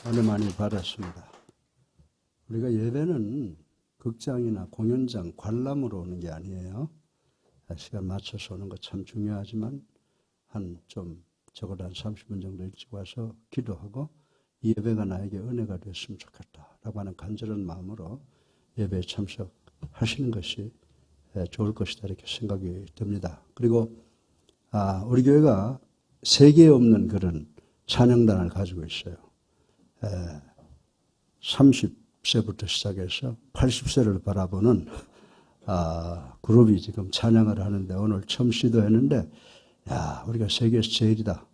은혜 많이 받았습니다. 우리가 예배는 극장이나 공연장, 관람으로 오는 게 아니에요. 시간 맞춰서 오는 거 참 중요하지만 좀 적어도 한 30분 정도 일찍 와서 기도하고 이 예배가 나에게 은혜가 됐으면 좋겠다라고 하는 간절한 마음으로 예배에 참석하시는 것이 좋을 것이다 이렇게 생각이 듭니다. 그리고 우리 교회가 세계에 없는 그런 찬양단을 가지고 있어요. 30세부터 시작해서 80세를 바라보는 그룹이 지금 찬양을 하는데 오늘 처음 시도했는데 우리가 세계에서 제일이다.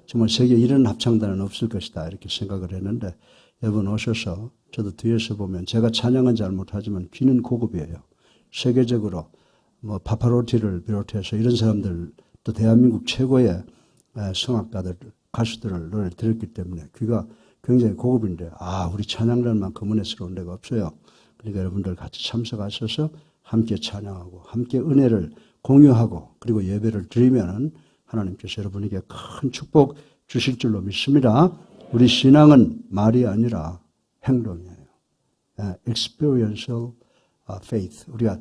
정말 세계에 이런 합창단은 없을 것이다 이렇게 생각을 했는데 여러분 오셔서 저도 뒤에서 보면 제가 찬양은 잘 못하지만 귀는 고급이에요. 세계적으로 파파로티를 비롯해서 이런 사람들 또 대한민국 최고의 성악가들 가수들을 노래를 들었기 때문에 귀가 굉장히 고급인데 우리 찬양단만큼 은혜스러운 데가 없어요. 그러니까 여러분들 같이 참석하셔서 함께 찬양하고 함께 은혜를 공유하고 그리고 예배를 드리면 하나님께서 여러분에게 큰 축복 주실 줄로 믿습니다. 우리 신앙은 말이 아니라 행동이에요. experiential faith. 우리가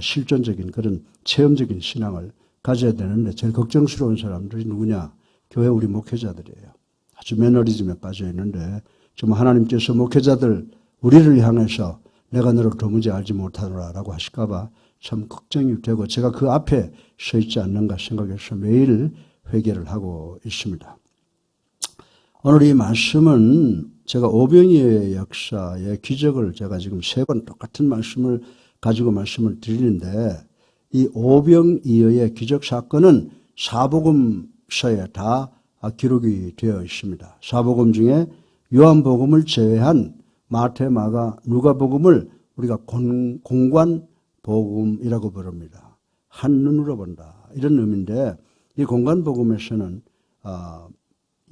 실존적인 그런 체험적인 신앙을 가져야 되는데 제일 걱정스러운 사람들이 누구냐? 교회 우리 목회자들이에요. 아주 매너리즘에 빠져 있는데 정말 하나님께서 목회자들 우리를 향해서 내가 너를 도무지 알지 못하노라라고 하실까 봐 참 걱정이 되고 제가 그 앞에 서 있지 않는가 생각해서 매일 회개를 하고 있습니다. 오늘 이 말씀은 제가 오병이어의 역사의 기적을 제가 지금 3번 똑같은 말씀을 가지고 말씀을 드리는데 이 오병이어의 기적 사건은 사복음서에 다 기록이 되어 있습니다. 사복음 중에 요한복음을 제외한 마태, 마가, 누가복음을 우리가 공관복음이라고 부릅니다. 한눈으로 본다 이런 의미인데 이 공관복음에서는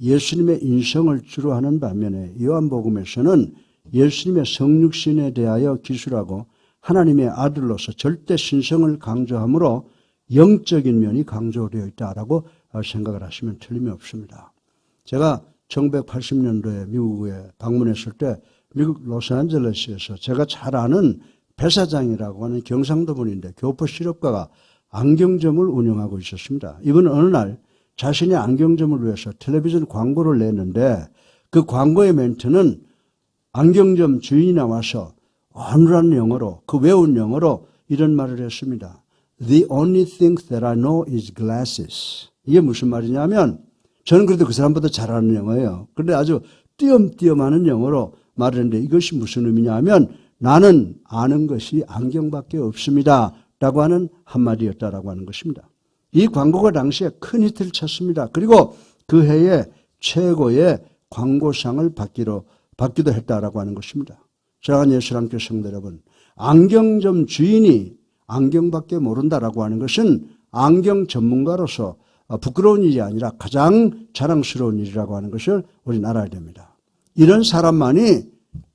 예수님의 인성을 주로 하는 반면에 요한복음에서는 예수님의 성육신에 대하여 기술하고 하나님의 아들로서 절대 신성을 강조하므로 영적인 면이 강조되어 있다라고 생각을 하시면 틀림이 없습니다. 제가 1980년도에 미국에 방문했을 때 미국 로스앤젤레스에서 제가 잘 아는 배사장이라고 하는 경상도 분인데 교포 실업가가 안경점을 운영하고 있었습니다. 이분은 어느 날 자신의 안경점을 위해서 텔레비전 광고를 냈는데 그 광고의 멘트는 안경점 주인이 나와서 어눌한 영어로 그 외운 영어로 이런 말을 했습니다. The only thing that I know is glasses. 이게 무슨 말이냐면 저는 그래도 그 사람보다 잘하는 영어예요. 그런데 아주 띄엄띄엄하는 영어로 말을 했는데 이것이 무슨 의미냐 하면 나는 아는 것이 안경밖에 없습니다. 라고 하는 한마디였다라고 하는 것입니다. 이 광고가 당시에 큰 히트를 쳤습니다. 그리고 그 해에 최고의 광고상을 받기도 했다라고 하는 것입니다. 사랑하는 예수님께 성도 여러분, 안경점 주인이 안경밖에 모른다라고 하는 것은 안경 전문가로서 부끄러운 일이 아니라 가장 자랑스러운 일이라고 하는 것을 우리는 알아야 됩니다. 이런 사람만이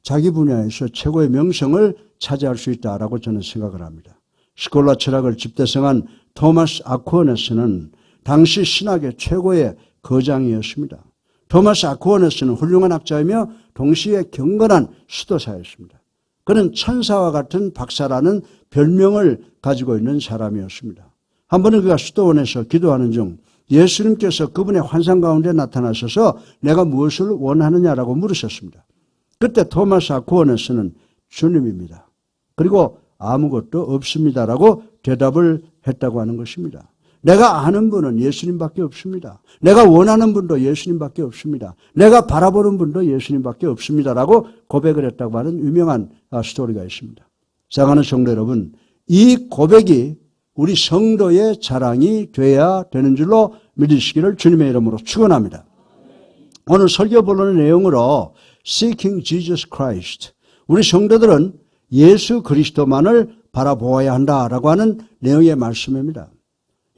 자기 분야에서 최고의 명성을 차지할 수 있다라고 저는 생각을 합니다. 스콜라 철학을 집대성한 토마스 아퀴나스는 당시 신학의 최고의 거장이었습니다. 토마스 아퀴나스는 훌륭한 학자이며 동시에 경건한 수도사였습니다. 그는 천사와 같은 박사라는 별명을 가지고 있는 사람이었습니다. 한 번은 그가 수도원에서 기도하는 중 예수님께서 그분의 환상 가운데 나타나셔서 내가 무엇을 원하느냐라고 물으셨습니다. 그때 토마스 아퀴나스는 주님입니다. 그리고 아무것도 없습니다라고 대답을 했다고 하는 것입니다. 내가 아는 분은 예수님밖에 없습니다. 내가 원하는 분도 예수님밖에 없습니다. 내가 바라보는 분도 예수님밖에 없습니다라고 고백을 했다고 하는 유명한 스토리가 있습니다. 사랑하는 성도 여러분, 이 고백이 우리 성도의 자랑이 돼야 되는 줄로 믿으시기를 주님의 이름으로 축원합니다. 오늘 설교 본론의 내용으로 Seeking Jesus Christ, 우리 성도들은 예수 그리스도만을 바라보아야 한다라고 하는 내용의 말씀입니다.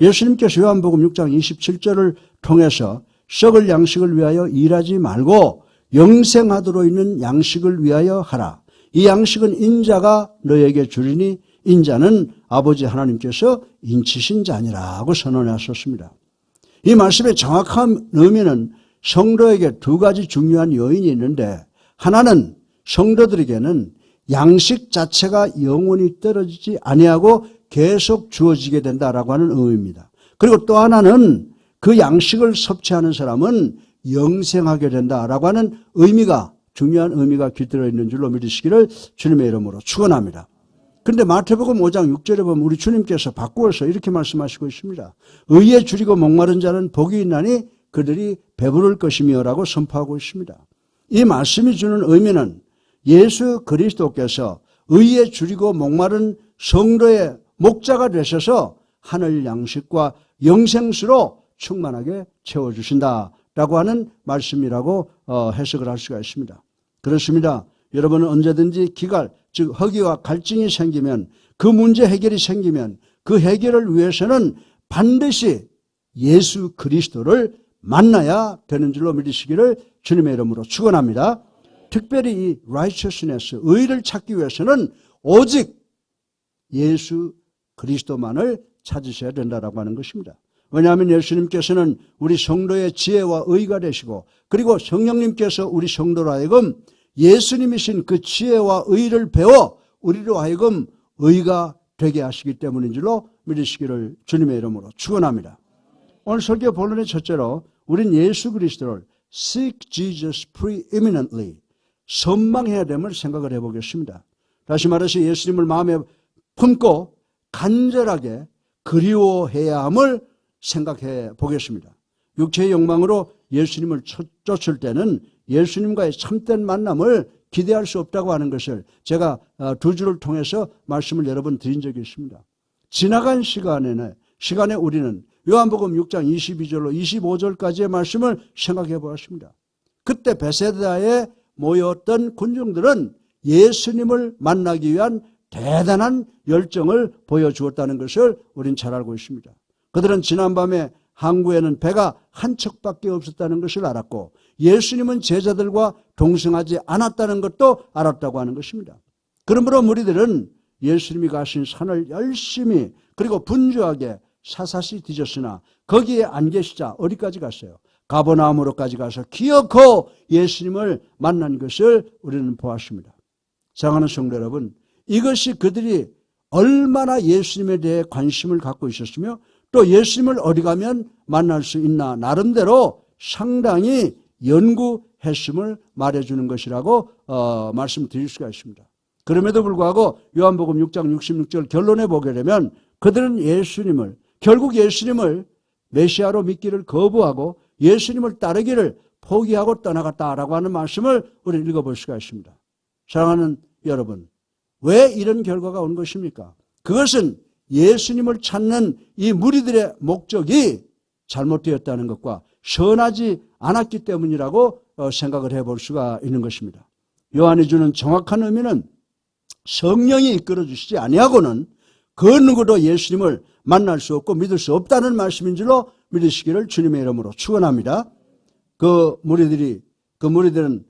예수님께서 요한복음 6장 27절을 통해서 썩을 양식을 위하여 일하지 말고 영생하도록 있는 양식을 위하여 하라. 이 양식은 인자가 너에게 주리니 인자는 아버지 하나님께서 인치신 자니라고 선언하셨습니다. 이 말씀의 정확한 의미는 성도에게 두 가지 중요한 요인이 있는데, 하나는 성도들에게는 양식 자체가 영원히 떨어지지 아니하고 계속 주어지게 된다라고 하는 의미입니다. 그리고 또 하나는 그 양식을 섭취하는 사람은 영생하게 된다라고 하는 의미가, 중요한 의미가 깃들어 있는 줄로 믿으시기를 주님의 이름으로 축원합니다. 그런데 마태복음 5장 6절에 보면 우리 주님께서 바꾸어서 이렇게 말씀하시고 있습니다. 의에 줄이고 목마른 자는 복이 있나니 그들이 배부를 것이며 라고 선포하고 있습니다. 이 말씀이 주는 의미는 예수 그리스도께서 의에 줄이고 목마른 성도의 목자가 되셔서 하늘 양식과 영생수로 충만하게 채워주신다라고 하는 말씀이라고 해석을 할 수가 있습니다. 그렇습니다. 여러분은 언제든지 기갈, 즉 허기와 갈증이 생기면, 그 문제 해결이 생기면 그 해결을 위해서는 반드시 예수 그리스도를 만나야 되는 줄로 믿으시기를 주님의 이름으로 축원합니다. 특별히 이 righteousness, 의를 찾기 위해서는 오직 예수 그리스도만을 찾으셔야 된다라고 하는 것입니다. 왜냐하면 예수님께서는 우리 성도의 지혜와 의가 되시고, 그리고 성령님께서 우리 성도로 하여금 예수님이신 그 지혜와 의를 배워 우리로 하여금 의가 되게 하시기 때문인 줄로 믿으시기를 주님의 이름으로 축원합니다. 오늘 설교 본론의 첫째로 우린 예수 그리스도를 seek Jesus preeminently, 선망해야 됨을 생각을 해보겠습니다. 다시 말해서 예수님을 마음에 품고 간절하게 그리워해야 함을 생각해 보겠습니다. 육체의 욕망으로 예수님을 쫓을 때는 예수님과의 참된 만남을 기대할 수 없다고 하는 것을 제가 두 주를 통해서 말씀을 여러 번 드린 적이 있습니다. 지나간 시간에 우리는 요한복음 6장 22절로 25절까지의 말씀을 생각해 보았습니다. 그때 베세다에 모였던 군중들은 예수님을 만나기 위한 대단한 열정을 보여주었다는 것을 우린 잘 알고 있습니다. 그들은 지난밤에 항구에는 배가 한 척밖에 없었다는 것을 알았고, 예수님은 제자들과 동승하지 않았다는 것도 알았다고 하는 것입니다. 그러므로 무리들은 예수님이 가신 산을 열심히 그리고 분주하게 사사시 뒤졌으나 거기에 안 계시자 어디까지 갔어요? 가버나움으로까지 가서 기어코 예수님을 만난 것을 우리는 보았습니다. 사랑하는 성도 여러분, 이것이 그들이 얼마나 예수님에 대해 관심을 갖고 있었으며 또 예수님을 어디 가면 만날 수 있나 나름대로 상당히 연구했음을 말해주는 것이라고 말씀드릴 수가 있습니다. 그럼에도 불구하고 요한복음 6장 66절 결론에 보게 되면 그들은 결국 예수님을 메시아로 믿기를 거부하고 예수님을 따르기를 포기하고 떠나갔다라고 하는 말씀을 우리는 읽어볼 수가 있습니다. 사랑하는 여러분, 왜 이런 결과가 온 것입니까? 그것은 예수님을 찾는 이 무리들의 목적이 잘못되었다는 것과 선하지 않았기 때문이라고 생각을 해볼 수가 있는 것입니다. 요한이 주는 정확한 의미는 성령이 이끌어 주시지 아니하고는 그 누구도 예수님을 만날 수 없고 믿을 수 없다는 말씀인 줄로 믿으시기를 주님의 이름으로 축원합니다. 그 무리들은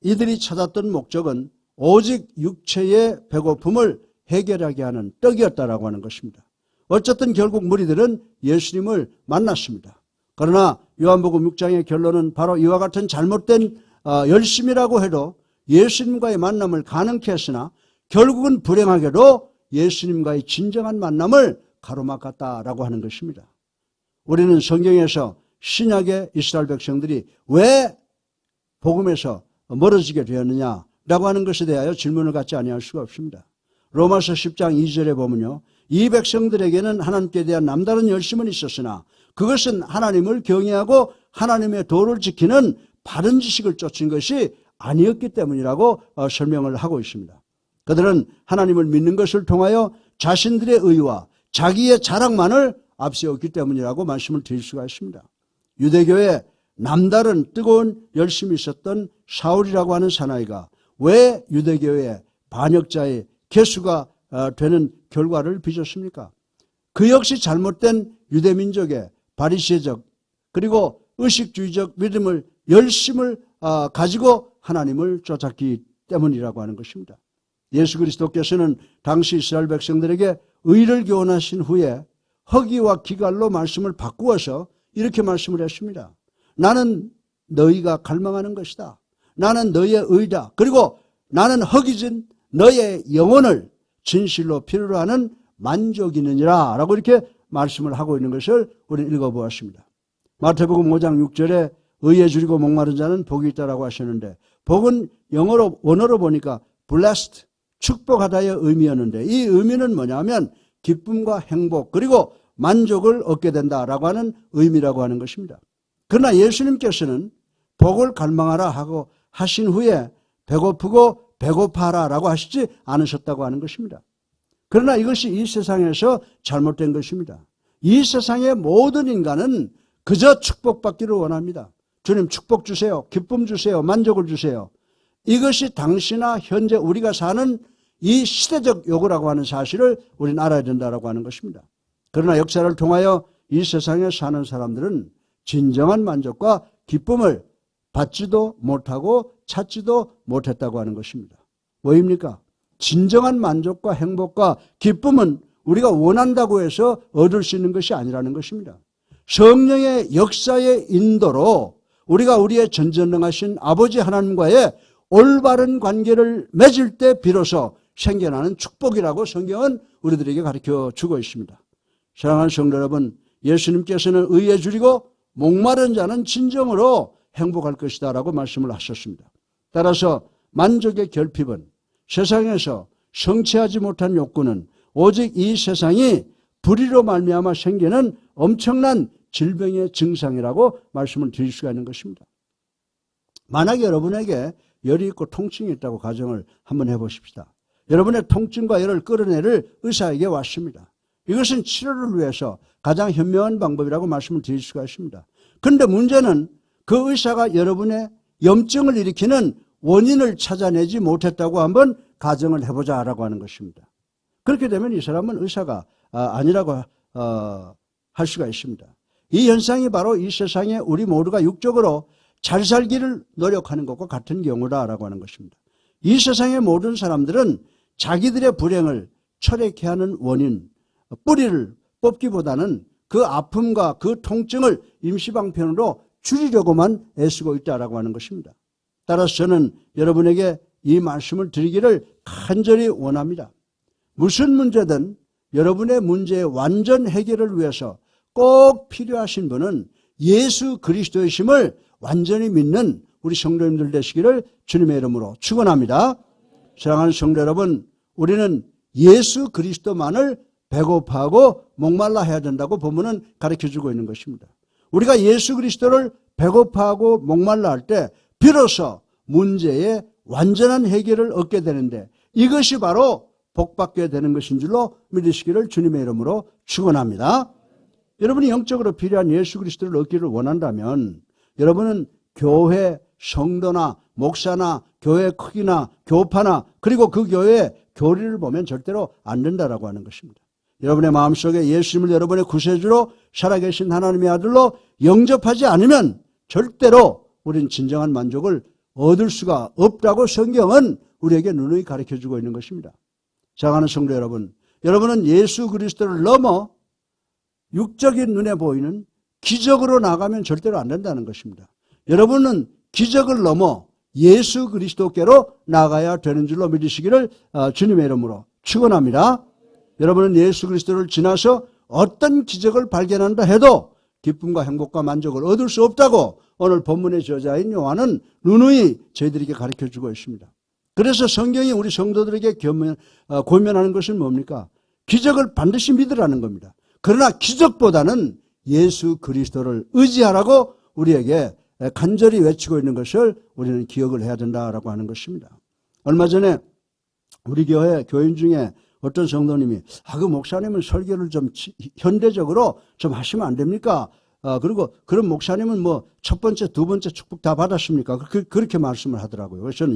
이들이 찾았던 목적은 오직 육체의 배고픔을 해결하게 하는 떡이었다라고 하는 것입니다. 어쨌든 결국 무리들은 예수님을 만났습니다. 그러나 요한복음 6장의 결론은 바로 이와 같은 잘못된 열심이라고 해도 예수님과의 만남을 가능케 했으나 결국은 불행하게도 예수님과의 진정한 만남을 가로막았다라고 하는 것입니다. 우리는 성경에서 신약의 이스라엘 백성들이 왜 복음에서 멀어지게 되었느냐라고 하는 것에 대하여 질문을 갖지 아니할 수가 없습니다. 로마서 10장 2절에 보면요, 이 백성들에게는 하나님께 대한 남다른 열심은 있었으나 그것은 하나님을 경외하고 하나님의 도를 지키는 바른 지식을 쫓은 것이 아니었기 때문이라고 설명을 하고 있습니다. 그들은 하나님을 믿는 것을 통하여 자신들의 의와 자기의 자랑만을 앞세웠기 때문이라고 말씀을 드릴 수가 있습니다. 유대교에 남다른 뜨거운 열심이 있었던 사울이라고 하는 사나이가 왜 유대교의 반역자의 개수가 되는 결과를 빚었습니까? 그 역시 잘못된 유대민족의 바리새적 그리고 의식주의적 믿음을 열심을 가지고 하나님을 쫓았기 때문이라고 하는 것입니다. 예수 그리스도께서는 당시 이스라엘 백성들에게 의를 교훈하신 후에 허기와 기갈로 말씀을 바꾸어서 이렇게 말씀을 했습니다. 나는 너희가 갈망하는 것이다. 나는 너희의 의다. 그리고 나는 허기진 너의 영혼을 진실로 필요로 하는 만족이느니라 라고 이렇게 말씀을 하고 있는 것을 우리는 읽어보았습니다. 마태복음 5장 6절에 의에 줄이고 목마른 자는 복이 있다라고 하셨는데, 복은 영어로 원어로 보니까 blessed, 축복하다의 의미였는데, 이 의미는 뭐냐면 기쁨과 행복 그리고 만족을 얻게 된다라고 하는 의미라고 하는 것입니다. 그러나 예수님께서는 복을 갈망하라 하고 하신 후에 배고프고 배고파라 라고 하시지 않으셨다고 하는 것입니다. 그러나 이것이 이 세상에서 잘못된 것입니다. 이 세상의 모든 인간은 그저 축복받기를 원합니다. 주님 축복 주세요. 기쁨 주세요. 만족을 주세요. 이것이 당시나 현재 우리가 사는 이 시대적 요구라고 하는 사실을 우리는 알아야 된다고 하는 것입니다. 그러나 역사를 통하여 이 세상에 사는 사람들은 진정한 만족과 기쁨을 받지도 못하고 찾지도 못했다고 하는 것입니다. 뭐입니까? 진정한 만족과 행복과 기쁨은 우리가 원한다고 해서 얻을 수 있는 것이 아니라는 것입니다. 성령의 역사의 인도로 우리가 우리의 전전능하신 아버지 하나님과의 올바른 관계를 맺을 때 비로소 생겨나는 축복이라고 성경은 우리들에게 가르쳐 주고 있습니다. 사랑하는 성도 여러분, 예수님께서는 의에 줄이고 목마른 자는 진정으로 행복할 것이다 라고 말씀을 하셨습니다. 따라서 만족의 결핍은, 세상에서 성취하지 못한 욕구는 오직 이 세상이 불의로 말미암아 생기는 엄청난 질병의 증상이라고 말씀을 드릴 수가 있는 것입니다. 만약에 여러분에게 열이 있고 통증이 있다고 가정을 한번 해보십시다. 여러분의 통증과 열을 끌어내릴 의사에게 왔습니다. 이것은 치료를 위해서 가장 현명한 방법이라고 말씀을 드릴 수가 있습니다. 그런데 문제는 그 의사가 여러분의 염증을 일으키는 원인을 찾아내지 못했다고 한번 가정을 해보자라고 하는 것입니다. 그렇게 되면 이 사람은 의사가 아니라고 할 수가 있습니다. 이 현상이 바로 이 세상에 우리 모두가 육적으로 잘 살기를 노력하는 것과 같은 경우다라고 하는 것입니다. 이 세상의 모든 사람들은 자기들의 불행을 철회케 하는 원인, 뿌리를 뽑기보다는 그 아픔과 그 통증을 임시방편으로 줄이려고만 애쓰고 있다라고 하는 것입니다. 따라서 저는 여러분에게 이 말씀을 드리기를 간절히 원합니다. 무슨 문제든 여러분의 문제의 완전 해결을 위해서 꼭 필요하신 분은 예수 그리스도의 심을 완전히 믿는 우리 성도님들 되시기를 주님의 이름으로 축원합니다. 사랑하는 성도 여러분, 우리는 예수 그리스도만을 배고파하고 목말라 해야 된다고 본문은 가르쳐주고 있는 것입니다. 우리가 예수 그리스도를 배고파하고 목말라 할 때 비로소 문제의 완전한 해결을 얻게 되는데, 이것이 바로 복받게 되는 것인 줄로 믿으시기를 주님의 이름으로 축원합니다. 여러분이 영적으로 필요한 예수 그리스도를 얻기를 원한다면 여러분은 교회 성도나 목사나 교회 크기나 교파나 그리고 그 교회의 교리를 보면 절대로 안 된다라고 하는 것입니다. 여러분의 마음속에 예수님을 여러분의 구세주로 살아계신 하나님의 아들로 영접하지 않으면 절대로 우리는 진정한 만족을 얻을 수가 없다고 성경은 우리에게 누누이 가르쳐주고 있는 것입니다. 사랑하는 성도 여러분, 여러분은 예수 그리스도를 넘어 육적인 눈에 보이는 기적으로 나가면 절대로 안 된다는 것입니다. 여러분은 기적을 넘어 예수 그리스도께로 나가야 되는 줄로 믿으시기를 주님의 이름으로 축원합니다. 여러분은 예수 그리스도를 지나서 어떤 기적을 발견한다 해도 기쁨과 행복과 만족을 얻을 수 없다고 오늘 본문의 저자인 요한은 누누이 저희들에게 가르쳐주고 있습니다. 그래서 성경이 우리 성도들에게 권면하는 것은 뭡니까? 기적을 반드시 믿으라는 겁니다. 그러나 기적보다는 예수 그리스도를 의지하라고 우리에게 간절히 외치고 있는 것을 우리는 기억을 해야 된다라고 하는 것입니다. 얼마 전에 우리 교회 교인 중에 어떤 성도님이 그 목사님은 설교를 좀 현대적으로 좀 하시면 안 됩니까? 그리고 그런 목사님은 뭐 첫 번째, 두 번째 축복 다 받았습니까? 그렇게 말씀을 하더라고요. 그래서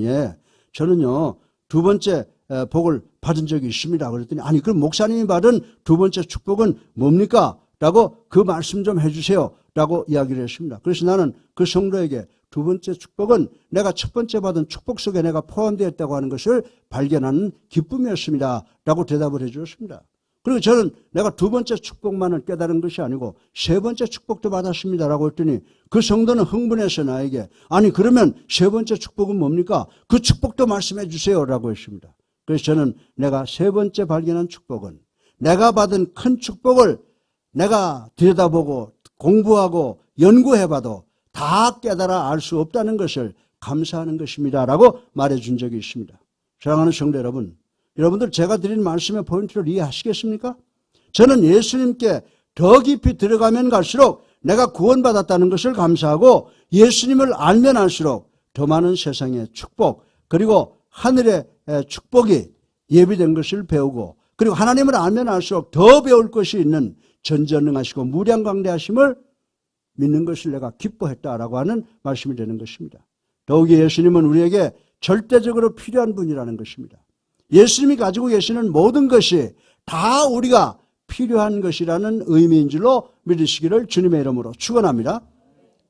저는요 두 번째 복을 받은 적이 있습니다. 그랬더니 아니 그럼 목사님이 받은 두 번째 축복은 뭡니까? 라고 그 말씀 좀 해주세요. 라고 이야기를 했습니다. 그래서 나는 그 성도에게 두 번째 축복은 내가 첫 번째 받은 축복 속에 내가 포함되어 있다고 하는 것을 발견하는 기쁨이었습니다. 라고 대답을 해 주었습니다. 그리고 저는 내가 두 번째 축복만을 깨달은 것이 아니고 세 번째 축복도 받았습니다라고 했더니 그 성도는 흥분해서 나에게 아니 그러면 세 번째 축복은 뭡니까? 그 축복도 말씀해 주세요라고 했습니다. 그래서 저는 내가 세 번째 발견한 축복은 내가 받은 큰 축복을 내가 들여다보고 공부하고 연구해봐도 다 깨달아 알 수 없다는 것을 감사하는 것입니다라고 말해준 적이 있습니다. 사랑하는 성도 여러분, 여러분들 제가 드린 말씀의 포인트를 이해하시겠습니까? 저는 예수님께 더 깊이 들어가면 갈수록 내가 구원받았다는 것을 감사하고 예수님을 알면 알수록 더 많은 세상의 축복 그리고 하늘의 축복이 예비된 것을 배우고 그리고 하나님을 알면 알수록 더 배울 것이 있는 전지전능하시고 무량광대하심을 믿는 것을 내가 기뻐했다라고 하는 말씀이 되는 것입니다. 더욱이 예수님은 우리에게 절대적으로 필요한 분이라는 것입니다. 예수님이 가지고 계시는 모든 것이 다 우리가 필요한 것이라는 의미인 줄로 믿으시기를 주님의 이름으로 축원합니다.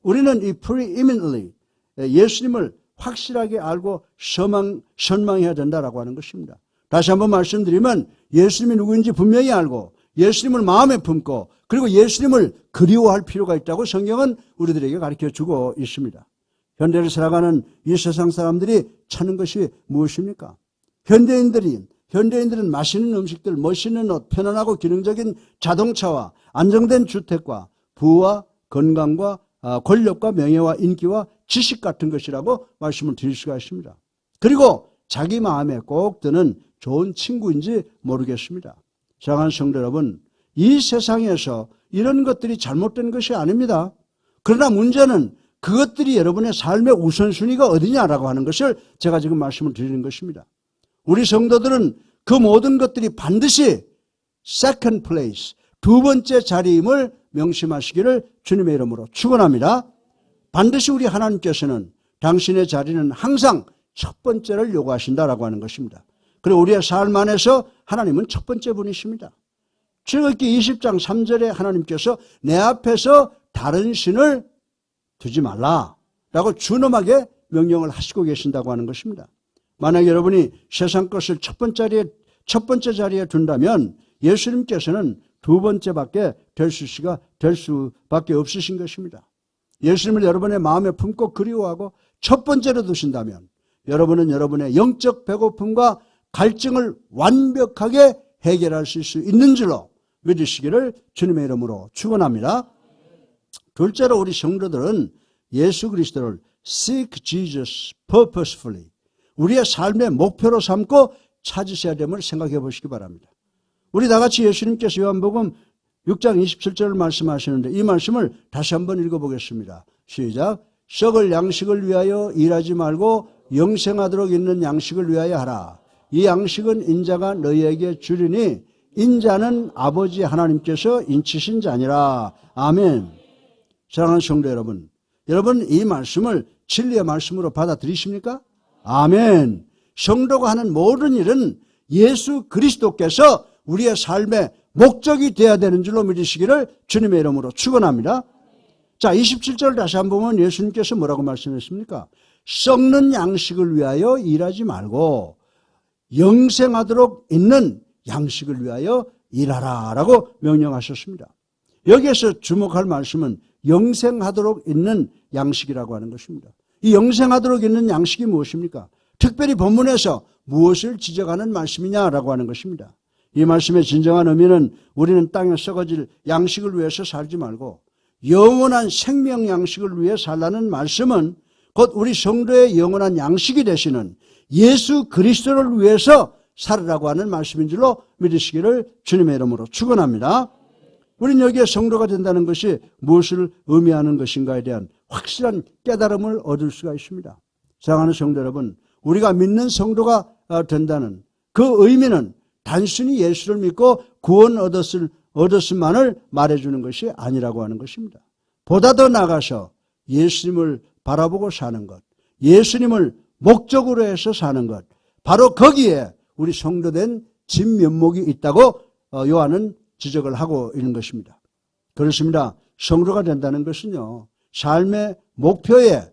우리는 이 preeminently 예수님을 확실하게 알고 선망해야 된다라고 하는 것입니다. 다시 한번 말씀드리면 예수님이 누구인지 분명히 알고 예수님을 마음에 품고 그리고 예수님을 그리워할 필요가 있다고 성경은 우리들에게 가르쳐주고 있습니다. 현대를 살아가는 이 세상 사람들이 찾는 것이 무엇입니까? 현대인들은 맛있는 음식들, 멋있는 옷, 편안하고 기능적인 자동차와 안정된 주택과 부와 건강과 권력과 명예와 인기와 지식 같은 것이라고 말씀을 드릴 수가 있습니다. 그리고 자기 마음에 꼭 드는 좋은 친구인지 모르겠습니다. 사랑하는 성도 여러분, 이 세상에서 이런 것들이 잘못된 것이 아닙니다. 그러나 문제는 그것들이 여러분의 삶의 우선순위가 어디냐라고 하는 것을 제가 지금 말씀을 드리는 것입니다. 우리 성도들은 그 모든 것들이 반드시 second place, 두 번째 자리임을 명심하시기를 주님의 이름으로 축원합니다. 반드시 우리 하나님께서는 당신의 자리는 항상 첫 번째를 요구하신다라고 하는 것입니다. 그리고 우리의 삶 안에서 하나님은 첫 번째 분이십니다. 출애굽기 20장 3절에 하나님께서 내 앞에서 다른 신을 두지 말라라고 준엄하게 명령을 하시고 계신다고 하는 것입니다. 만약 여러분이 세상 것을 첫 번째 자리에 둔다면 예수님께서는 두 번째밖에 될 수밖에 없으신 것입니다. 예수님을 여러분의 마음에 품고 그리워하고 첫 번째로 두신다면 여러분은 여러분의 영적 배고픔과 갈증을 완벽하게 해결할 수 있는 줄로 믿으시기를 주님의 이름으로 축원합니다. 둘째로 우리 성도들은 예수 그리스도를 seek Jesus purposefully 우리의 삶의 목표로 삼고 찾으셔야 됨을 생각해 보시기 바랍니다. 우리 다 같이 예수님께서 요한복음 6장 27절을 말씀하시는데 이 말씀을 다시 한번 읽어보겠습니다. 시작. 썩을 양식을 위하여 일하지 말고 영생하도록 있는 양식을 위하여 하라. 이 양식은 인자가 너희에게 주리니 인자는 아버지 하나님께서 인치신 자니라. 아멘. 사랑하는 성도 여러분, 여러분 이 말씀을 진리의 말씀으로 받아들이십니까? 아멘. 성도가 하는 모든 일은 예수 그리스도께서 우리의 삶의 목적이 되어야 되는 줄로 믿으시기를 주님의 이름으로 축원합니다. 자, 27절 다시 한번 보면 예수님께서 뭐라고 말씀했습니까? 썩는 양식을 위하여 일하지 말고 영생하도록 있는 양식을 위하여 일하라 라고 명령하셨습니다. 여기에서 주목할 말씀은 영생하도록 있는 양식이라고 하는 것입니다. 이 영생하도록 있는 양식이 무엇입니까? 특별히 본문에서 무엇을 지적하는 말씀이냐라고 하는 것입니다. 이 말씀의 진정한 의미는 우리는 땅에 썩어질 양식을 위해서 살지 말고 영원한 생명 양식을 위해 살라는 말씀은 곧 우리 성도의 영원한 양식이 되시는 예수 그리스도를 위해서 살으라고 하는 말씀인 줄로 믿으시기를 주님의 이름으로 축원합니다. 우리는 여기에 성도가 된다는 것이 무엇을 의미하는 것인가에 대한 확실한 깨달음을 얻을 수가 있습니다. 사랑하는 성도 여러분, 우리가 믿는 성도가 된다는 그 의미는 단순히 예수를 믿고 구원 얻었음만을 말해주는 것이 아니라고 하는 것입니다. 보다 더 나아가서 예수님을 바라보고 사는 것, 예수님을 목적으로 해서 사는 것, 바로 거기에 우리 성도된 진면목이 있다고 요한은 지적을 하고 있는 것입니다. 그렇습니다. 성도가 된다는 것은요, 삶의 목표에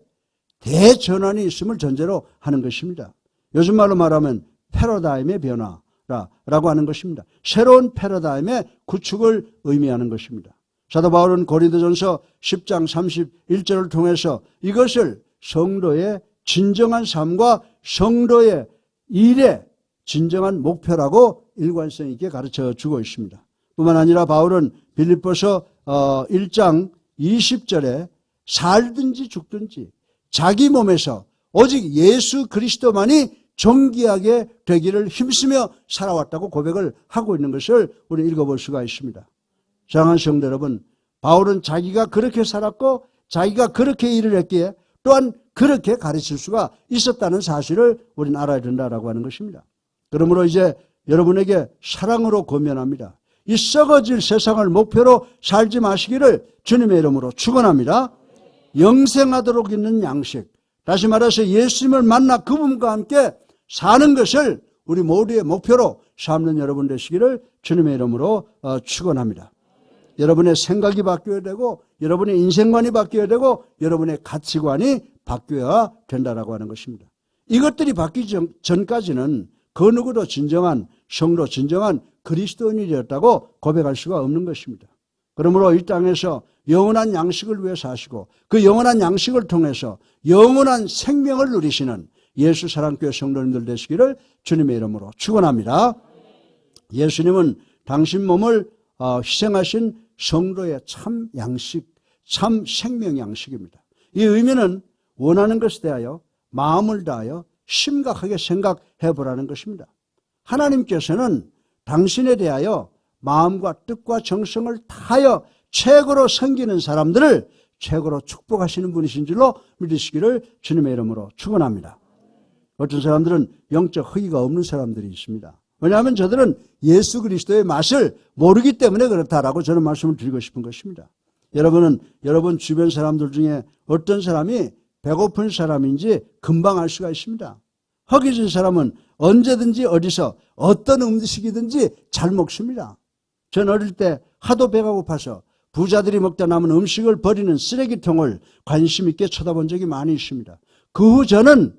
대전환이 있음을 전제로 하는 것입니다. 요즘 말로 말하면 패러다임의 변화, 라고 하는 것입니다. 새로운 패러다임의 구축을 의미하는 것입니다. 사도 바울은 고린도전서 10장 31절을 통해서 이것을 성도의 진정한 삶과 성도의 일의 진정한 목표라고 일관성 있게 가르쳐 주고 있습니다. 뿐만 아니라 바울은 빌립보서 1장 20절에 살든지 죽든지 자기 몸에서 오직 예수 그리스도만이 존귀하게 되기를 힘쓰며 살아왔다고 고백을 하고 있는 것을 우리 읽어볼 수가 있습니다. 사랑하는 성도 여러분, 바울은 자기가 그렇게 살았고 자기가 그렇게 일을 했기에 또한 그렇게 가르칠 수가 있었다는 사실을 우리는 알아야 된다라고 하는 것입니다. 그러므로 이제 여러분에게 사랑으로 권면합니다. 이 썩어질 세상을 목표로 살지 마시기를 주님의 이름으로 축원합니다. 영생하도록 있는 양식, 다시 말해서 예수님을 만나 그분과 함께 사는 것을 우리 모두의 목표로 삼는 여러분 되시기를 주님의 이름으로 축원합니다. 여러분의 생각이 바뀌어야 되고 여러분의 인생관이 바뀌어야 되고 여러분의 가치관이 바뀌어야 된다라고 하는 것입니다. 이것들이 바뀌기 전까지는 그 누구도 진정한 성도, 진정한 그리스도인이 되었다고 고백할 수가 없는 것입니다. 그러므로 이 땅에서 영원한 양식을 위해 사시고 그 영원한 양식을 통해서 영원한 생명을 누리시는 예수 사랑교회 성도님들 되시기를 주님의 이름으로 축원합니다. 예수님은 당신 몸을 희생하신 성도의 참 양식, 참 생명 양식입니다. 이 의미는 원하는 것에 대하여 마음을 다하여 심각하게 생각해 보라는 것입니다. 하나님께서는 당신에 대하여 마음과 뜻과 정성을 다하여 최고로 섬기는 사람들을 최고로 축복하시는 분이신 줄로 믿으시기를 주님의 이름으로 축원합니다. 어떤 사람들은 영적 허기가 없는 사람들이 있습니다. 왜냐하면 저들은 예수 그리스도의 맛을 모르기 때문에 그렇다라고 저는 말씀을 드리고 싶은 것입니다. 여러분은 여러분 주변 사람들 중에 어떤 사람이 배고픈 사람인지 금방 알 수가 있습니다. 허기진 사람은 언제든지 어디서 어떤 음식이든지 잘 먹습니다. 전 어릴 때 하도 배가 고파서 부자들이 먹다 남은 음식을 버리는 쓰레기통을 관심 있게 쳐다본 적이 많이 있습니다. 그 후 저는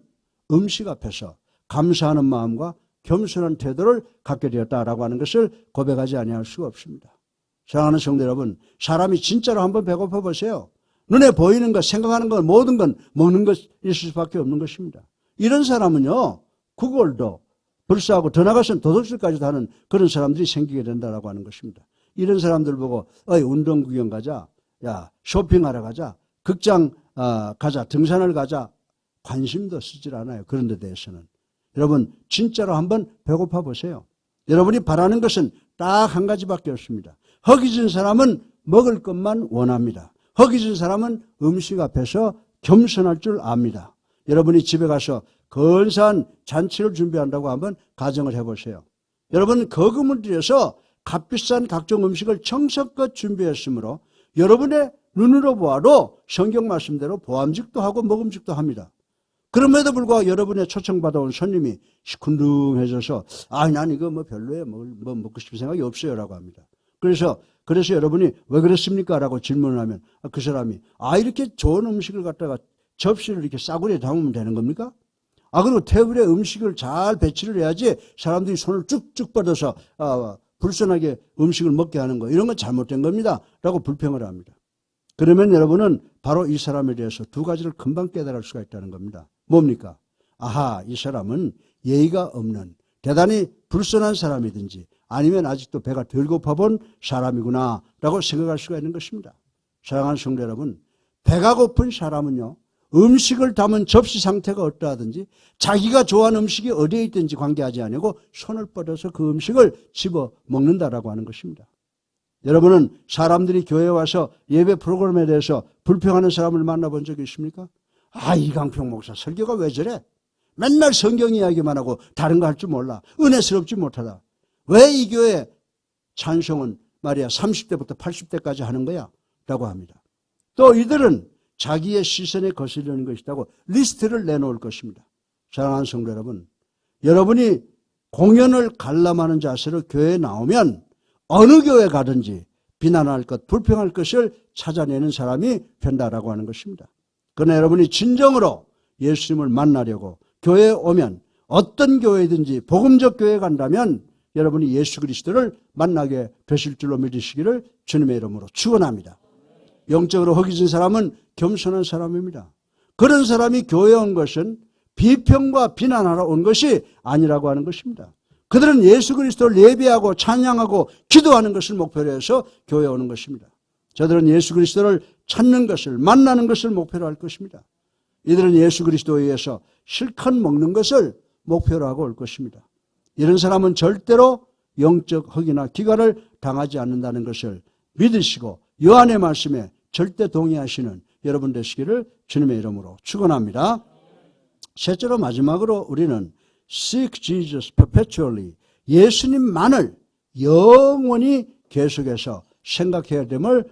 음식 앞에서 감사하는 마음과 겸손한 태도를 갖게 되었다라고 하는 것을 고백하지 아니할 수가 없습니다. 사랑하는 성도 여러분, 사람이 진짜로 한번 배고파 보세요. 눈에 보이는 것, 생각하는 것, 모든 건 먹는 것일 수밖에 없는 것입니다. 이런 사람은요, 구걸도 불사하고 더 나가서는 도둑질까지도 하는 그런 사람들이 생기게 된다라고 하는 것입니다. 이런 사람들 보고 운동 구경 가자, 야 쇼핑하러 가자, 극장 가자, 등산을 가자, 관심도 쓰질 않아요. 그런 데 대해서는. 여러분 진짜로 한번 배고파 보세요. 여러분이 바라는 것은 딱 한 가지밖에 없습니다. 허기진 사람은 먹을 것만 원합니다. 허기진 사람은 음식 앞에서 겸손할 줄 압니다. 여러분이 집에 가서 근사한 잔치를 준비한다고 한번 가정을 해보세요. 여러분 거금을 들여서 값비싼 각종 음식을 정성껏 준비했으므로 여러분의 눈으로 보아도 성경 말씀대로 보암직도 하고 먹음직도 합니다. 그럼에도 불구하고 여러분의 초청받아온 손님이 시큰둥해져서 난 이거 별로예요. 뭐 먹고 싶은 생각이 없어요 라고 합니다. 그래서 여러분이 왜 그랬습니까? 라고 질문을 하면 그 사람이 이렇게 좋은 음식을 갖다가 접시를 이렇게 싸구려에 담으면 되는 겁니까? 그리고 테이블에 음식을 잘 배치를 해야지 사람들이 손을 쭉쭉 뻗어서 불편하게 음식을 먹게 하는 거 이런 건 잘못된 겁니다 라고 불평을 합니다. 그러면 여러분은 바로 이 사람에 대해서 두 가지를 금방 깨달을 수가 있다는 겁니다. 뭡니까? 이 사람은 예의가 없는 대단히 불순한 사람이든지 아니면 아직도 배가 덜 고파본 사람이구나 라고 생각할 수가 있는 것입니다. 사랑하는 성도 여러분, 배가 고픈 사람은요 음식을 담은 접시 상태가 어떠하든지 자기가 좋아하는 음식이 어디에 있든지 관계하지 않고 손을 뻗어서 그 음식을 집어 먹는다라고 하는 것입니다. 여러분은 사람들이 교회에 와서 예배 프로그램에 대해서 불평하는 사람을 만나본 적이 있습니까? 이강평 목사 설교가 왜 저래? 맨날 성경 이야기만 하고 다른 거 할 줄 몰라. 은혜스럽지 못하다. 왜 이 교회 찬송은 말이야 30대부터 80대까지 하는 거야? 라고 합니다. 또 이들은 자기의 시선에 거스르는 것이라고 리스트를 내놓을 것입니다. 사랑하는 성도 여러분, 여러분이 공연을 관람하는 자세로 교회에 나오면 어느 교회 가든지 비난할 것, 불평할 것을 찾아내는 사람이 된다라고 하는 것입니다. 그러나 여러분이 진정으로 예수님을 만나려고 교회에 오면 어떤 교회든지 복음적 교회에 간다면 여러분이 예수 그리스도를 만나게 되실 줄로 믿으시기를 주님의 이름으로 축원합니다. 영적으로 허기진 사람은 겸손한 사람입니다. 그런 사람이 교회에 온 것은 비평과 비난하러 온 것이 아니라고 하는 것입니다. 그들은 예수 그리스도를 예배하고 찬양하고 기도하는 것을 목표로 해서 교회에 오는 것입니다. 저들은 예수 그리스도를 찾는 것을, 만나는 것을 목표로 할 것입니다. 이들은 예수 그리스도에 의해서 실컷 먹는 것을 목표로 하고 올 것입니다. 이런 사람은 절대로 영적 허기나 기갈을 당하지 않는다는 것을 믿으시고 요한의 말씀에 절대 동의하시는 여러분 되시기를 주님의 이름으로 축원합니다. 셋째로 마지막으로 우리는 Seek Jesus perpetually, 예수님만을 영원히 계속해서 생각해야 됨을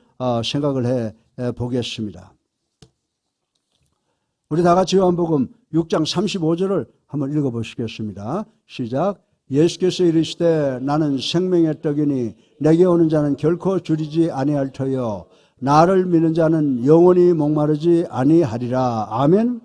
생각을 해 보겠습니다. 우리 다 같이 요한복음 6장 35절을 한번 읽어보시겠습니다. 시작. 예수께서 이르시되 나는 생명의 떡이니 내게 오는 자는 결코 줄이지 아니할 터요 나를 믿는 자는 영원히 목마르지 아니하리라. 아멘.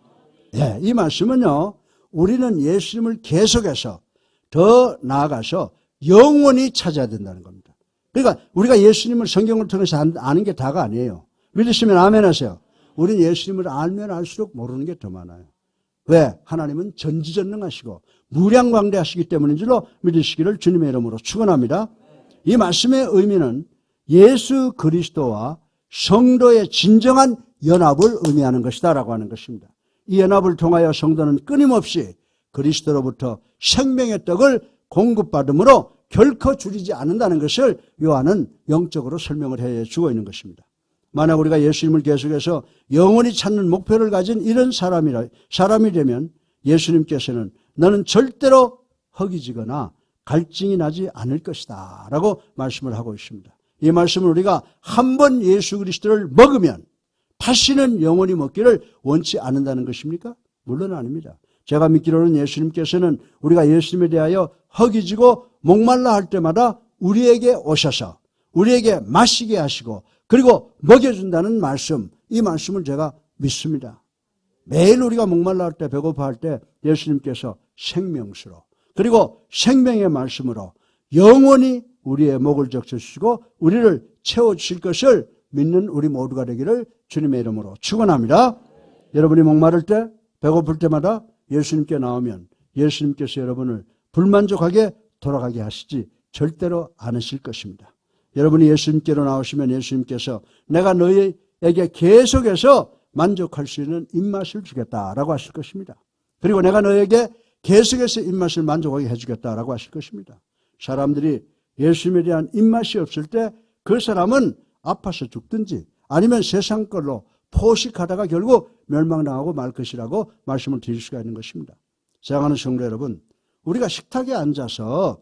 네, 이 말씀은요, 우리는 예수님을 계속해서 더 나아가서 영원히 찾아야 된다는 겁니다. 그러니까 우리가 예수님을 성경을 통해서 아는 게 다가 아니에요. 믿으시면 아멘 하세요. 우리는 예수님을 알면 알수록 모르는 게 더 많아요. 왜? 하나님은 전지전능하시고 무량광대하시기 때문인 줄로 믿으시기를 주님의 이름으로 축원합니다. 이 말씀의 의미는 예수 그리스도와 성도의 진정한 연합을 의미하는 것이다 라고 하는 것입니다. 이 연합을 통하여 성도는 끊임없이 그리스도로부터 생명의 떡을 공급받음으로 결코 줄이지 않는다는 것을 요한은 영적으로 설명을 해주고 있는 것입니다. 만약 우리가 예수님을 계속해서 영원히 찾는 목표를 가진 이런 사람이 되면 예수님께서는 너는 절대로 허기지거나 갈증이 나지 않을 것이다 라고 말씀을 하고 있습니다. 이 말씀을 우리가 한 번 예수 그리스도를 먹으면 다시는 영원히 먹기를 원치 않는다는 것입니까? 물론 아닙니다. 제가 믿기로는 예수님께서는 우리가 예수님에 대하여 허기지고 목말라 할 때마다 우리에게 오셔서 우리에게 마시게 하시고 그리고 먹여준다는 말씀, 이 말씀을 제가 믿습니다. 매일 우리가 목말라 할 때, 배고파 할 때 예수님께서 생명수로 그리고 생명의 말씀으로 영원히 우리의 목을 적셔주시고 우리를 채워주실 것을 믿는 우리 모두가 되기를 주님의 이름으로 축원합니다. 여러분이 목마를 때, 배고플 때마다 예수님께 나오면 예수님께서 여러분을 불만족하게 돌아가게 하시지 절대로 않으실 것입니다. 여러분이 예수님께로 나오시면 예수님께서 내가 너희에게 계속해서 만족할 수 있는 입맛을 주겠다라고 하실 것입니다. 그리고 내가 너희에게 계속해서 입맛을 만족하게 해주겠다라고 하실 것입니다. 사람들이 예수님에 대한 입맛이 없을 때 그 사람은 아파서 죽든지 아니면 세상 걸로 포식하다가 결국 멸망당하고 말 것이라고 말씀을 드릴 수가 있는 것입니다. 사랑하는 성도 여러분, 우리가 식탁에 앉아서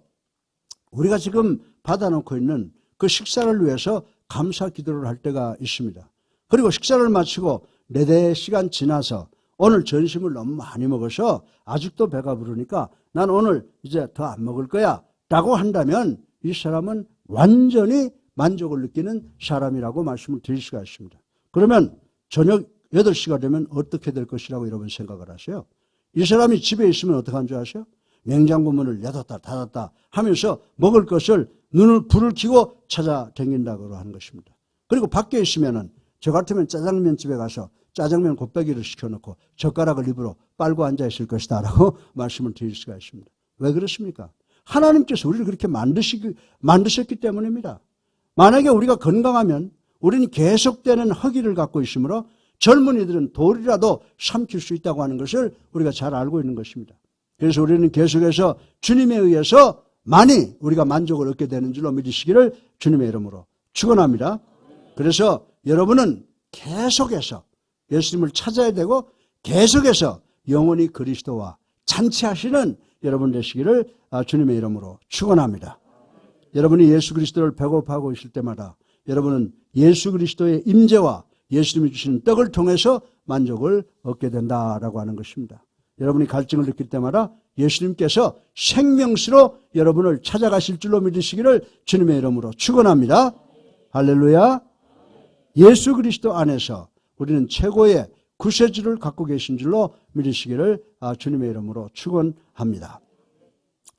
우리가 지금 받아놓고 있는 그 식사를 위해서 감사 기도를 할 때가 있습니다. 그리고 식사를 마치고 4시간 지나서 오늘 점심을 너무 많이 먹어서 아직도 배가 부르니까 난 오늘 이제 더 안 먹을 거야 라고 한다면 이 사람은 완전히 만족을 느끼는 사람이라고 말씀을 드릴 수가 있습니다. 그러면 저녁 8시가 되면 어떻게 될 것이라고 여러분 생각을 하세요? 이 사람이 집에 있으면 어떻게 한 줄 아세요? 냉장고 문을 열었다 닫았다 하면서 먹을 것을 불을 켜고 찾아다닌다고 하는 것입니다. 그리고 밖에 있으면은 저 같으면 짜장면집에 가서 짜장면 곱빼기를 시켜놓고 젓가락을 입으로 빨고 앉아있을 것이다 라고 말씀을 드릴 수가 있습니다. 왜 그렇습니까? 하나님께서 우리를 그렇게 만드셨기 때문입니다. 만약에 우리가 건강하면 우리는 계속되는 허기를 갖고 있으므로 젊은이들은 돌이라도 삼킬 수 있다고 하는 것을 우리가 잘 알고 있는 것입니다. 그래서 우리는 계속해서 주님에 의해서 많이 우리가 만족을 얻게 되는 줄로 믿으시기를 주님의 이름으로 축원합니다. 그래서 여러분은 계속해서 예수님을 찾아야 되고 계속해서 영원히 그리스도와 잔치하시는 여러분 되시기를 주님의 이름으로 축원합니다. 여러분이 예수 그리스도를 배고파하고 있을 때마다 여러분은 예수 그리스도의 임재와 예수님이 주시는 떡을 통해서 만족을 얻게 된다라고 하는 것입니다. 여러분이 갈증을 느낄 때마다 예수님께서 생명수로 여러분을 찾아가실 줄로 믿으시기를 주님의 이름으로 축원합니다. 할렐루야. 예수 그리스도 안에서 우리는 최고의 구세주를 갖고 계신 줄로 믿으시기를 주님의 이름으로 축원합니다.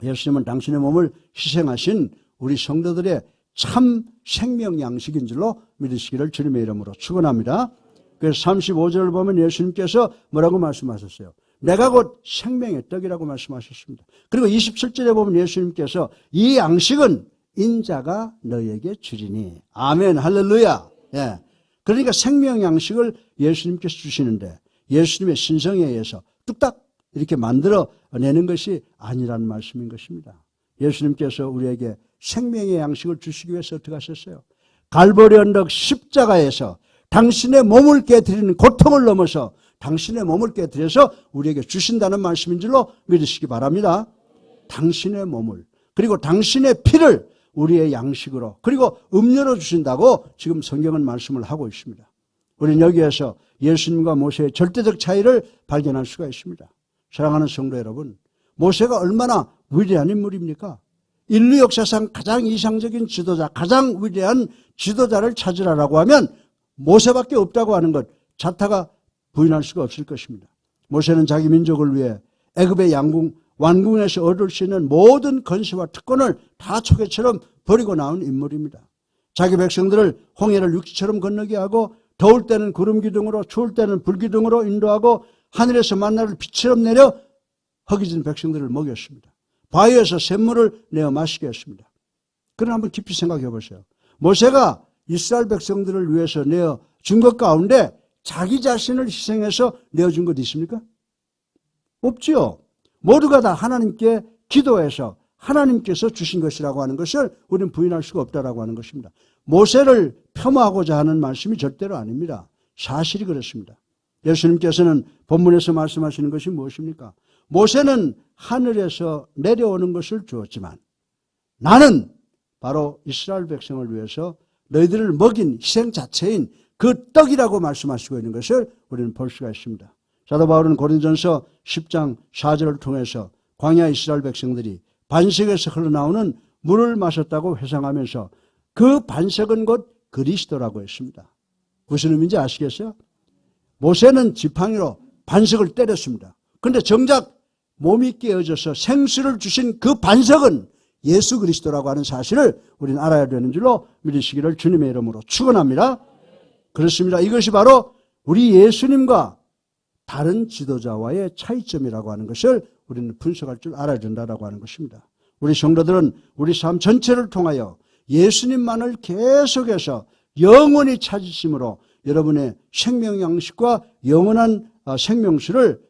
예수님은 당신의 몸을 희생하신 우리 성도들의 참 생명 양식인 줄로 믿으시기를 주님의 이름으로 축원합니다. 그래서 35절을 보면 예수님께서 뭐라고 말씀하셨어요? 내가 곧 생명의 떡이라고 말씀하셨습니다. 그리고 27절에 보면 예수님께서 이 양식은 인자가 너에게 주리니. 아멘, 할렐루야. 예. 그러니까 생명 양식을 예수님께서 주시는데 예수님의 신성에 의해서 뚝딱 이렇게 만들어내는 것이 아니라는 말씀인 것입니다. 예수님께서 우리에게 생명의 양식을 주시기 위해서 어떻게 하셨어요? 갈보리 언덕 십자가에서 당신의 몸을 깨뜨리는 고통을 넘어서 당신의 몸을 깨뜨려서 우리에게 주신다는 말씀인 줄로 믿으시기 바랍니다. 당신의 몸을, 그리고 당신의 피를 우리의 양식으로, 그리고 음료로 주신다고 지금 성경은 말씀을 하고 있습니다. 우리는 여기에서 예수님과 모세의 절대적 차이를 발견할 수가 있습니다. 사랑하는 성도 여러분, 모세가 얼마나 위대한 인물입니까? 인류 역사상 가장 이상적인 지도자, 가장 위대한 지도자를 찾으라고 하면 모세밖에 없다고 하는 것 자타가 부인할 수가 없을 것입니다. 모세는 자기 민족을 위해 애굽의 왕궁에서 얻을 수 있는 모든 권세와 특권을 다 초계처럼 버리고 나온 인물입니다. 자기 백성들을 홍해를 육지처럼 건너게 하고 더울 때는 구름 기둥으로, 추울 때는 불 기둥으로 인도하고 하늘에서 만나를 빛처럼 내려 허기진 백성들을 먹였습니다. 바위에서 샘물을 내어 마시게 했습니다. 그러나 한번 깊이 생각해 보세요. 모세가 이스라엘 백성들을 위해서 내어 준 것 가운데 자기 자신을 희생해서 내어준 것 있습니까? 없지요. 모두가 다 하나님께 기도해서 하나님께서 주신 것이라고 하는 것을 우리는 부인할 수가 없다라고 하는 것입니다. 모세를 폄하하고자 하는 말씀이 절대로 아닙니다. 사실이 그렇습니다. 예수님께서는 본문에서 말씀하시는 것이 무엇입니까? 모세는 하늘에서 내려오는 것을 주었지만 나는 바로 이스라엘 백성을 위해서 너희들을 먹인 희생 자체인 그 떡이라고 말씀하시고 있는 것을 우리는 볼 수가 있습니다. 사도 바울은 고린도전서 10장 4절을 통해서 광야 이스라엘 백성들이 반석에서 흘러나오는 물을 마셨다고 회상하면서 그 반석은 곧 그리스도라고 했습니다. 무슨 의미인지 아시겠어요? 모세는 지팡이로 반석을 때렸습니다. 그런데 정작 몸이 깨어져서 생수를 주신 그 반석은 예수 그리스도라고 하는 사실을 우리는 알아야 되는 줄로 믿으시기를 주님의 이름으로 축원합니다. 그렇습니다. 이것이 바로 우리 예수님과 다른 지도자와의 차이점이라고 하는 것을 우리는 분석할 줄 알아야 된다고 하는 것입니다. 우리 성도들은 우리 삶 전체를 통하여 예수님만을 계속해서 영원히 찾으심으로 여러분의 생명 양식과 영원한 생명수를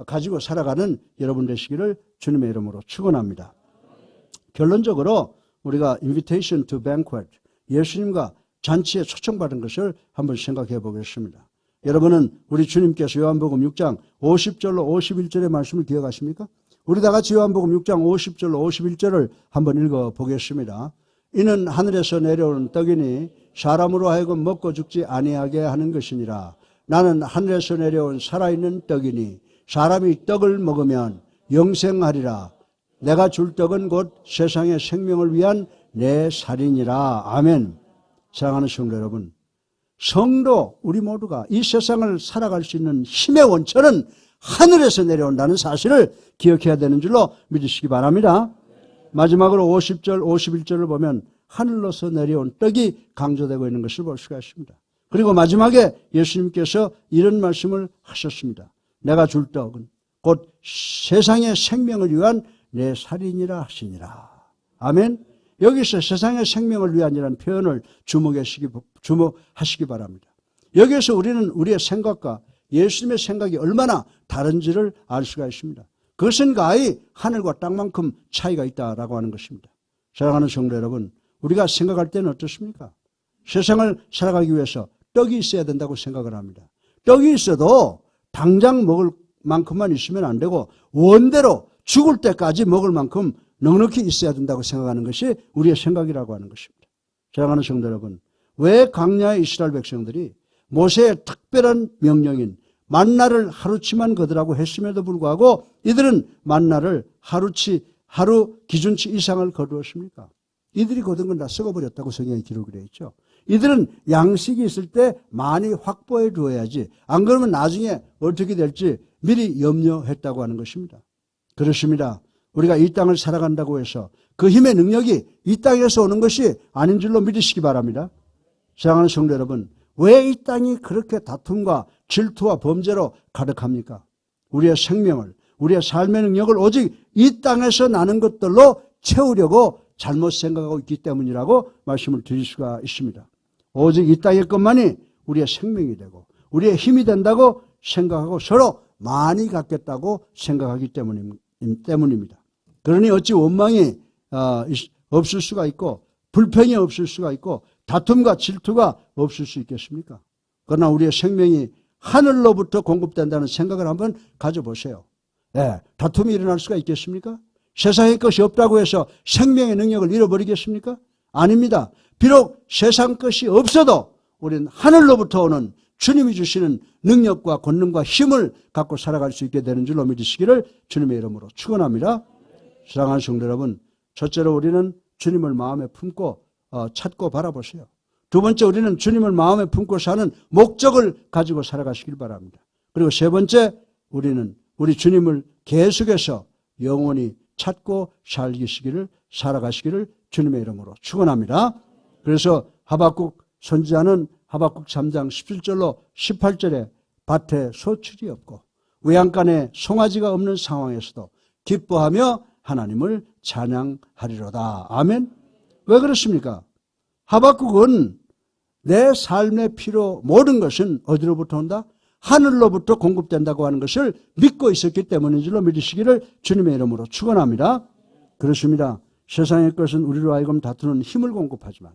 가지고 살아가는 여러분 되시기를 주님의 이름으로 축원합니다. 결론적으로 우리가 invitation to banquet, 예수님과 잔치에 초청받은 것을 한번 생각해 보겠습니다. 여러분은 우리 주님께서 요한복음 6장 50절로 51절의 말씀을 기억하십니까? 우리 다 같이 요한복음 6장 50절로 51절을 한번 읽어보겠습니다. 이는 하늘에서 내려오는 떡이니 사람으로 하여금 먹고 죽지 아니하게 하는 것이니라. 나는 하늘에서 내려온 살아있는 떡이니 사람이 떡을 먹으면 영생하리라. 내가 줄 떡은 곧 세상의 생명을 위한 내 살이니라. 아멘. 사랑하는 성도 여러분, 성도 우리 모두가 이 세상을 살아갈 수 있는 힘의 원천은 하늘에서 내려온다는 사실을 기억해야 되는 줄로 믿으시기 바랍니다. 마지막으로 50절, 51절을 보면 하늘로서 내려온 떡이 강조되고 있는 것을 볼 수가 있습니다. 그리고 마지막에 예수님께서 이런 말씀을 하셨습니다. 내가 줄 떡은 곧 세상의 생명을 위한 내 살이니라 하시니라. 아멘. 여기서 세상의 생명을 위한이라는 표현을 주목하시기 바랍니다. 여기에서 우리는 우리의 생각과 예수님의 생각이 얼마나 다른지를 알 수가 있습니다. 그것은 가히 하늘과 땅만큼 차이가 있다라고 하는 것입니다. 사랑하는 성도 여러분, 우리가 생각할 때는 어떻습니까? 세상을 살아가기 위해서 떡이 있어야 된다고 생각을 합니다. 떡이 있어도 당장 먹을 만큼만 있으면 안 되고 원대로 죽을 때까지 먹을 만큼 넉넉히 있어야 된다고 생각하는 것이 우리의 생각이라고 하는 것입니다. 사랑하는 성도 여러분, 왜 광야의 이스라엘 백성들이 모세의 특별한 명령인 만나를 하루치만 거두라고 했음에도 불구하고 이들은 만나를 하루 기준치 이상을 거두었습니까? 이들이 거둔 건 다 썩어버렸다고 성경에 기록이 되어 있죠. 이들은 양식이 있을 때 많이 확보해 두어야지, 안 그러면 나중에 어떻게 될지 미리 염려했다고 하는 것입니다. 그렇습니다. 우리가 이 땅을 살아간다고 해서 그 힘의 능력이 이 땅에서 오는 것이 아닌 줄로 믿으시기 바랍니다. 사랑하는 성도 여러분, 왜 이 땅이 그렇게 다툼과 질투와 범죄로 가득합니까? 우리의 생명을, 우리의 삶의 능력을 오직 이 땅에서 나는 것들로 채우려고 잘못 생각하고 있기 때문이라고 말씀을 드릴 수가 있습니다. 오직 이 땅의 것만이 우리의 생명이 되고 우리의 힘이 된다고 생각하고 서로 많이 갖겠다고 생각하기 때문입니다. 그러니 어찌 원망이 없을 수가 있고 불평이 없을 수가 있고 다툼과 질투가 없을 수 있겠습니까? 그러나 우리의 생명이 하늘로부터 공급된다는 생각을 한번 가져보세요. 네, 다툼이 일어날 수가 있겠습니까? 세상의 것이 없다고 해서 생명의 능력을 잃어버리겠습니까? 아닙니다. 비록 세상 것이 없어도 우리는 하늘로부터 오는 주님이 주시는 능력과 권능과 힘을 갖고 살아갈 수 있게 되는 줄로 믿으시기를 주님의 이름으로 축원합니다. 사랑하는 성도 여러분, 첫째로 우리는 주님을 마음에 품고 찾고 바라보세요. 두 번째, 우리는 주님을 마음에 품고 사는 목적을 가지고 살아가시길 바랍니다. 그리고 세 번째, 우리는 우리 주님을 계속해서 영원히 찾고 살아가시기를 주님의 이름으로 축원합니다. 그래서 하박국 선지자는 하박국 3장 17절로 18절에 밭에 소출이 없고 외양간에 송아지가 없는 상황에서도 기뻐하며 하나님을 찬양하리로다. 아멘. 왜 그렇습니까? 하박국은 내 삶의 필요 모든 것은 어디로부터 온다? 하늘로부터 공급된다고 하는 것을 믿고 있었기 때문인 줄로 믿으시기를 주님의 이름으로 축원합니다. 그렇습니다. 세상의 것은 우리로 하여금 다투는 힘을 공급하지만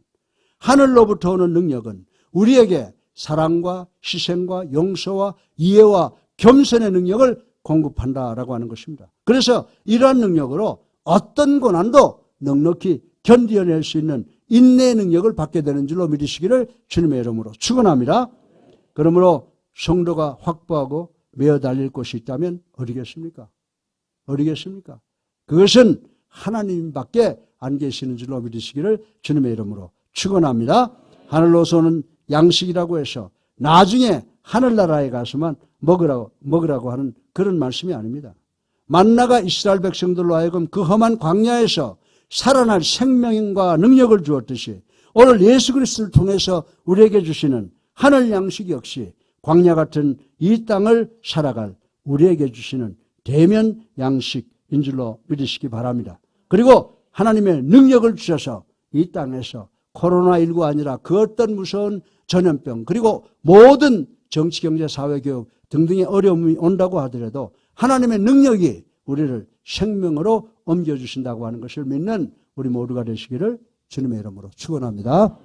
하늘로부터 오는 능력은 우리에게 사랑과 희생과 용서와 이해와 겸손의 능력을 공급한다라고 하는 것입니다. 그래서 이러한 능력으로 어떤 고난도 넉넉히 견디어낼 수 있는 인내의 능력을 받게 되는 줄로 믿으시기를 주님의 이름으로 축원합니다. 그러므로 성도가 확보하고 메어 달릴 곳이 있다면 어디겠습니까? 어디겠습니까? 그것은 하나님밖에 안 계시는 줄로 믿으시기를 주님의 이름으로 축원합니다. 하늘로서 오는 양식이라고 해서 나중에 하늘나라에 가서만 먹으라고 하는 그런 말씀이 아닙니다. 만나가 이스라엘 백성들로 하여금 그 험한 광야에서 살아날 생명과 능력을 주었듯이 오늘 예수 그리스도를 통해서 우리에게 주시는 하늘 양식 역시 광야 같은 이 땅을 살아갈 우리에게 주시는 대면 양식인 줄로 믿으시기 바랍니다. 그리고 하나님의 능력을 주셔서 이 땅에서 코로나19 아니라 그 어떤 무서운 전염병 그리고 모든 정치, 경제, 사회, 교육 등등의 어려움이 온다고 하더라도 하나님의 능력이 우리를 생명으로 옮겨주신다고 하는 것을 믿는 우리 모두가 되시기를 주님의 이름으로 축원합니다.